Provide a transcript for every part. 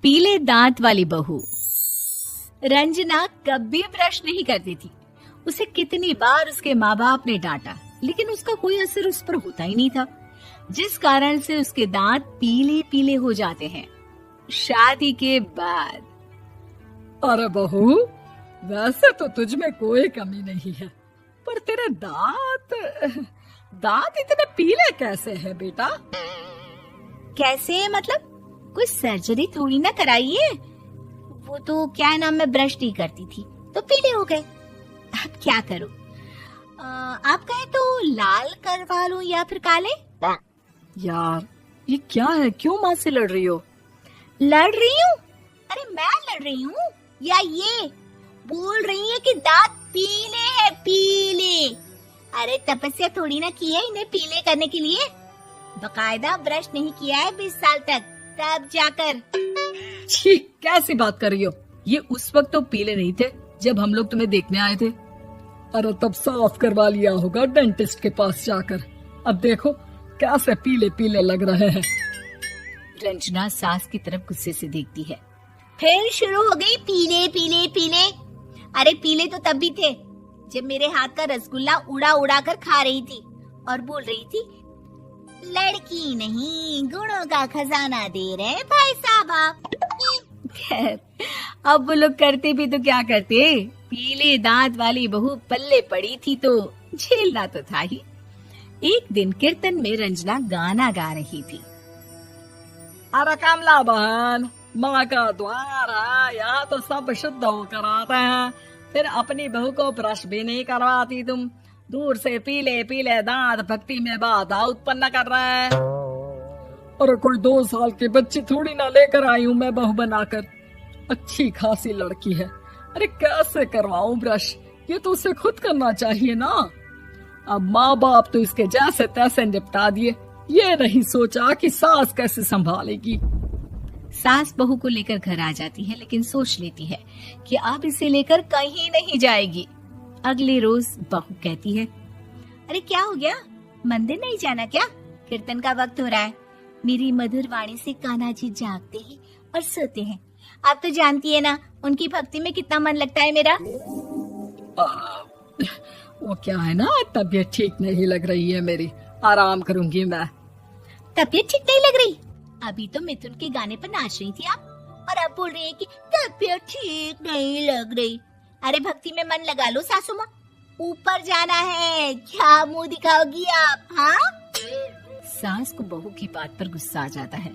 पीले दांत वाली बहू। रंजना कभी ब्रश नहीं करती थी। उसे कितनी बार उसके माँ बाप ने डांटा, लेकिन उसका कोई असर उस पर होता ही नहीं था, जिस कारण से उसके दांत पीले पीले हो जाते हैं। शादी के बाद। अरे बहू, वैसे तो तुझ में कोई कमी नहीं है, पर तेरे दांत इतने पीले कैसे हैं बेटा? कैसे मतलब? कोई सर्जरी थोड़ी ना कराइए। वो तो क्या नाम, मैं ब्रश नहीं करती थी तो पीले हो गए। अब क्या करूं? आप कहें तो लाल करवा लूं या फिर काले? यार ये क्या है, क्यों माँ से लड़ रही हो? लड़ रही हूँ? अरे मैं लड़ रही हूँ या ये बोल रही है कि दांत पीले हैं, पीले। अरे तपस्या थोड़ी ना की है इन्हें पीले करने के लिए। बकायदा ब्रश नहीं किया है 20 साल तक, तब जाकर। छी, कैसी बात कर रही हो? ये उस वक्त तो पीले नहीं थे जब हम लोग तुम्हें देखने आए थे। अरे तब साफ करवा लिया होगा डेंटिस्ट के पास जाकर। अब देखो कैसे पीले पीले लग रहे हैं। रंजना सास की तरफ गुस्से से देखती है। फिर शुरू हो गई पीले पीले पीले। अरे पीले तो तब भी थे जब मेरे हाथ का रसगुल्ला उड़ा उड़ा कर खा रही थी और बोल रही थी, लड़की नहीं गुणों का खजाना दे रहे भाई साहब आप। खैर, अब वो लोग करते भी तो क्या करते, पीले दांत वाली बहू पल्ले पड़ी थी तो झेलना तो था ही। एक दिन कीर्तन में रंजना गाना गा रही थी। अरे कमला बहन, माँ का द्वार है, यहाँ तो सब शुद्ध होकर आते हैं, फिर अपनी बहू को ब्रश भी नहीं करवाती तुम। दूर से पीले पीले दांत भक्ति में बाधा उत्पन्न कर रहे हैं। अरे कोई 2 साल की बच्ची थोड़ी ना लेकर आई हूँ मैं बहू बनाकर। अच्छी खासी लड़की है, अरे कैसे करवाऊं ब्रश? ये तो उसे खुद करना चाहिए ना। अब माँ बाप तो इसके जैसे तैसे निपटा दिए, ये नहीं सोचा कि सास कैसे संभालेगी। सास बहू को लेकर घर आ जाती है, लेकिन सोच लेती है कि अब इसे लेकर कहीं नहीं जाएगी। अगले रोज बहू कहती है, अरे क्या हो गया, मंदिर नहीं जाना क्या? कीर्तन का वक्त हो रहा है। मेरी मधुर वाणी से कान्हा जी जागते हैं और सोते हैं। आप तो जानती है ना उनकी भक्ति में कितना मन लगता है मेरा। वो क्या है ना, तबीयत ठीक नहीं लग रही है मेरी, आराम करूंगी मैं। तबीयत ठीक नहीं लग रही? अभी तो मिथुन के गाने पर नाच रही थी आप, और अब बोल रही है कि तबीयत ठीक नहीं लग रही। अरे भक्ति में मन लगा लो सासू माँ, ऊपर जाना है, क्या मुंह दिखाओगी आप? हाँ? सास को बहू की बात पर गुस्सा आ जाता है।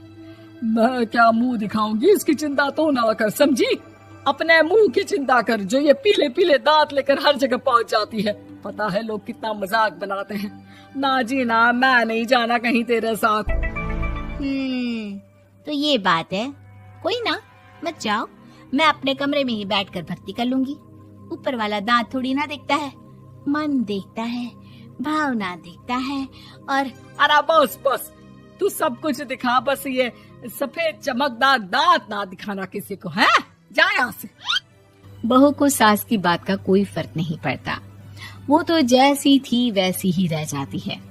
मैं क्या मुंह दिखाऊंगी, इसकी चिंता तो ना कर, समझी? अपने मुंह की चिंता कर, जो ये पीले पीले दांत लेकर हर जगह पहुंच जाती है। पता है लोग कितना मजाक बनाते हैं। ना जी ना, मैं नहीं जाना कहीं तेरे साथ। तो ये बात है, कोई ना, मत जाओ, मैं अपने कमरे में ही बैठकर भक्ति कर लूंगी। ऊपर वाला दांत थोड़ी ना देखता है, मन देखता है, भावना देखता है। और अरे बस बस, तू सब कुछ दिखा, बस ये सफेद चमकदार दांत ना दिखाना किसी को, है? जा यहाँ से। बहू को सास की बात का कोई फर्क नहीं पड़ता, वो तो जैसी थी वैसी ही रह जाती है।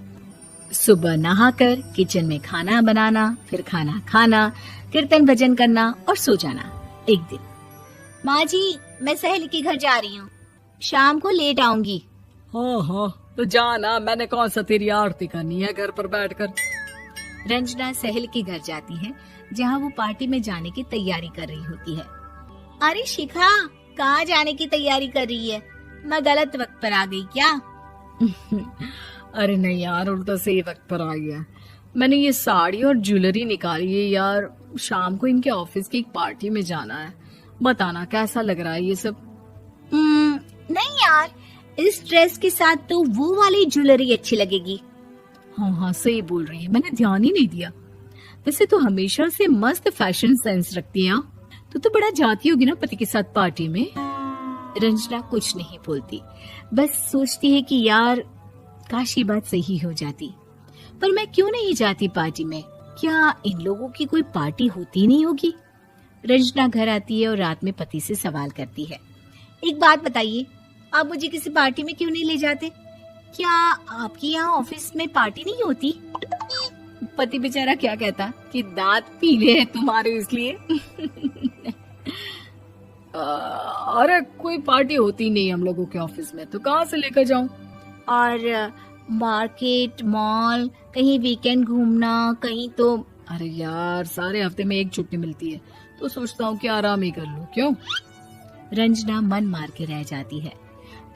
सुबह नहाकर किचन में खाना बनाना, फिर खाना खाना, कीर्तन भजन करना और सो जाना। एक दिन, माँ जी मैं सहेली के घर जा रही हूँ, शाम को लेट आऊंगी। हाँ हाँ तो जाना, मैंने कौन सा तेरी आरती करनी है घर पर बैठकर। रंजना सहेली के घर जाती है, जहाँ वो पार्टी में जाने की तैयारी कर रही होती है। अरे शिखा, कहाँ जाने की तैयारी कर रही है? मैं गलत वक्त पर आ गई क्या? अरे नहीं यार, उल्टा सही वक्त पर आ गया। मैंने ये साड़ी और ज्वेलरी निकाली है यार, शाम को इनके ऑफिस की एक पार्टी में जाना है। बताना कैसा लग रहा है ये सब? नहीं यार, इस ड्रेस के साथ तो वो वाली ज्वेलरी अच्छी लगेगी। हाँ हाँ सही बोल रही है, मैंने ध्यान ही नहीं दिया। वैसे तो हमेशा से मस्त फैशन सेंस रखती है। तो बड़ा जाती होगी ना पति के साथ पार्टी में। रंजना कुछ नहीं बोलती, बस सोचती है कि यार काश ये बात सही हो जाती, पर मैं क्यों नहीं जाती पार्टी में? क्या इन लोगों की कोई पार्टी होती नहीं होगी? रंजना घर आती है और रात में पति से सवाल करती है, एक बात बताइए, आप मुझे किसी पार्टी में क्यों नहीं ले जाते? क्या आपके यहाँ ऑफिस में पार्टी नहीं होती? पति बेचारा क्या कहता कि दांत पीले हैं तुम्हारे इसलिए। अरे कोई पार्टी होती नहीं हम लोगों के ऑफिस में, तो कहाँ से लेकर जाऊं? और मार्केट, मॉल, कहीं वीकेंड घूमना, कहीं तो। अरे यार, सारे हफ्ते में एक छुट्टी मिलती है, तो सोचता हूँ कि आराम ही कर लूं। क्यों? रंजना मन मार के रह जाती है।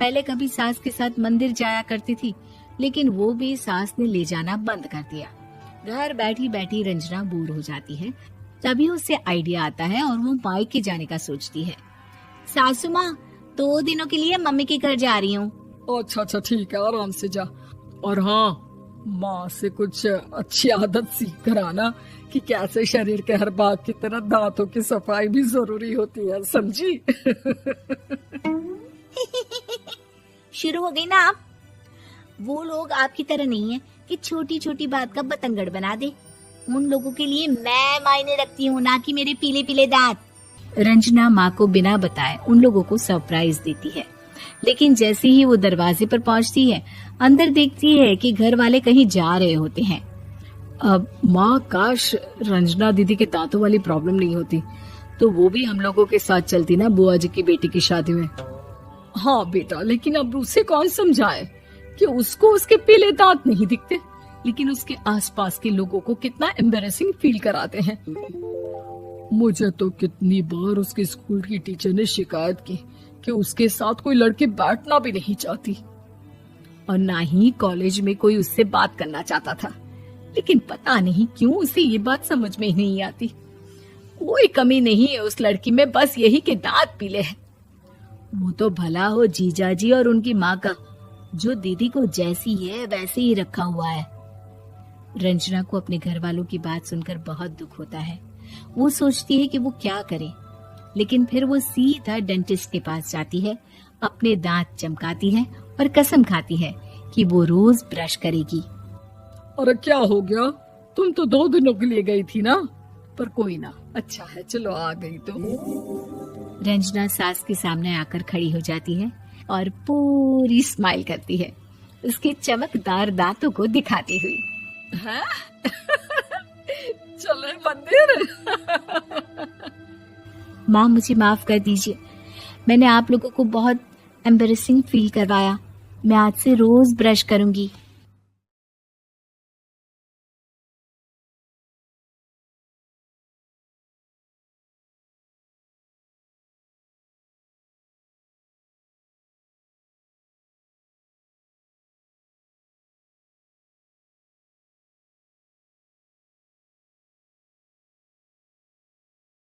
पहले कभी सास के साथ मंदिर जाया करती थी, लेकिन वो भी सास ने ले जाना बंद कर दिया। घर बैठी बैठी रंजना बोर हो जाती है। तभी उसे आइडिया आता है और वो मायके जाने का सोचती है। सासू माँ, 2 दिनों के लिए मम्मी के घर जा रही हूँ। अच्छा ठीक है, आराम से जा। और हाँ, माँ से कुछ अच्छी आदत सीख कर आना कि कैसे शरीर के हर भाग की तरह दांतों की सफाई भी जरूरी होती है, समझी? शुरू हो गई ना आप। वो लोग आपकी तरह नहीं है कि छोटी छोटी बात का बतंगड़ बना दे। उन लोगों के लिए मैं मायने रखती हूँ, ना कि मेरे पीले पीले दांत। रंजना माँ को बिना बताए उन लोगों को सरप्राइज देती है, लेकिन जैसे ही वो दरवाजे पर पहुंचती है, अंदर देखती है कि घर वाले कहीं जा रहे होते हैं। अब माँ, काश रंजना दीदी के दांतों वाली प्रॉब्लम नहीं होती, तो वो भी हम लोगों के साथ चलती ना बुआ जी की बेटी की शादी में। हाँ बेटा, लेकिन अब उसे कौन समझाए कि उसको उसके पीले दांत नहीं दिखते, लेकिन उसके आसपास के लोगों को कितना एम्बैरेसिंग फील कराते हैं। मुझे तो कितनी बार उसके स्कूल की टीचर ने शिकायत की कि उसके साथ कोई लड़की बैठना भी नहीं चाहती, और ना ही कॉलेज में कोई उससे बात करना चाहता था। लेकिन पता नहीं क्यों उसे ये बात समझ में ही नहीं आती। कोई कमी नहीं है उस लड़की में, बस यही कि दांत पीले हैं। वो तो भला हो जीजा जी और उनकी माँ का, जो दीदी को जैसी है वैसे ही रखा हुआ है। रंजना को अपने घर वालों की बात सुनकर बहुत दुख होता है। वो सोचती है कि वो क्या करे, लेकिन फिर वो सीधा डेंटिस्ट के पास जाती है, अपने दांत चमकाती है और कसम खाती है कि वो रोज ब्रश करेगी। अरे क्या हो गया? तुम तो 2 दिनों के लिए गई थी ना, पर कोई ना, अच्छा है, चलो आ गई तो। रंजना सास के सामने आकर खड़ी हो जाती है और पूरी स्माइल करती है, उसके चमकदार दांतों को दिखाती हुई। हैं? चले मंदिर। माँ, मुझे माफ कर दीजिए, मैंने आप लोगों को बहुत एम्बैरेसिंग फील करवाया। मैं आज से रोज ब्रश करूंगी।